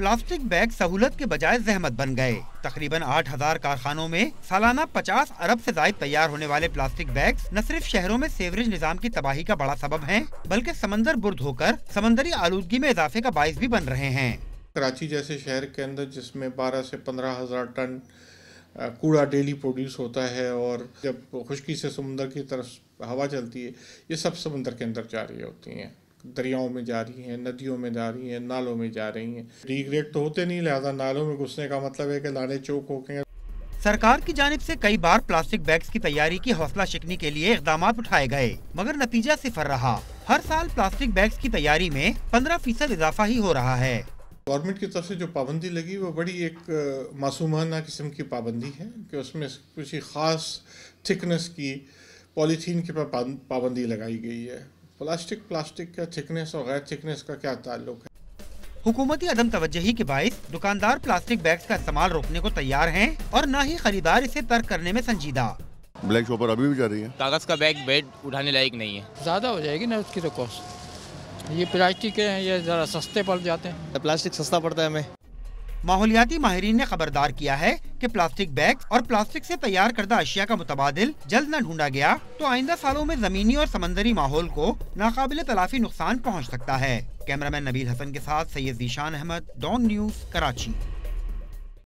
Plastic bag सहूलत के बजाय जहमत बन गए। तकरीबन 8000 कारखानों में सालाना 50 अरब से ज्यादा तैयार होने वाले प्लास्टिक बैग्स न सिर्फ शहरों में सीवरेज निजाम की तबाही का बड़ा सबब हैं, बल्कि समंदर बुर्द होकर समंदरी आलूदगी में इजाफे का बाइस भी बन रहे हैं। कराची जैसे शहर के अंदर जिसमें 12 से 15,000 टन कूड़ा डेली प्रोड्यूस होता है, और जब खुश्की से समुंदर की तरफ हवा चलती है, ये सब समुंदर के अंदर जा रही होती हैं, दरियाओं में जा रही हैं, नदियों में जा रही हैं, नालों में जा रही हैं। डिग्रेड तो होते नहीं, लिहाजा नालों में घुसने का मतलब है कि नाले चौक हो गए। सरकार की जानिब से कई बार प्लास्टिक बैग्स की तैयारी की हौसला शिकनी के लिए इक़दाम उठाए गए, मगर नतीजा सिफर रहा। हर साल प्लास्टिक बैग्स की तैयारी में 15% इजाफा ही हो रहा है। गवर्नमेंट की तरफ से जो पाबंदी लगी वो बड़ी एक मासूमाना किस्म की पाबंदी है कि उसमें किसी ख़ास थिकनेस की पॉलीथीन के पाबंदी लगाई गई है। प्लास्टिक का थिकनेस और गैर थिकनेस का क्या ताल्लुक है? हुकूमती अदम तवज्जही के बाइस दुकानदार प्लास्टिक बैग्स का इस्तेमाल रोकने को तैयार हैं और न ही खरीदार इसे तर्क करने में संजीदा। ब्लैक शॉपर अभी भी जा रही है। कागज का बैग बेड उठाने लायक नहीं है, ज़्यादा हो जाएगी ना उसकी तो कॉस्ट। ये प्लास्टिक के हैं, ये ज़रा सस्ते पड़ जाते हैं। प्लास्टिक सस्ता पड़ता है हमें। माहौलियाती माहिरीन ने खबरदार किया है कि प्लास्टिक बैग और प्लास्टिक से तैयार करदा अशिया का मुतबादिल जल्द न ढूंढा गया तो आइंदा सालों में जमीनी और समंदरी माहौल को नाकाबिले तलाफी नुकसान पहुंच सकता है। कैमरामैन नबील हसन के साथ सैयद ज़ीशान अहमद, डॉन न्यूज़, कराची।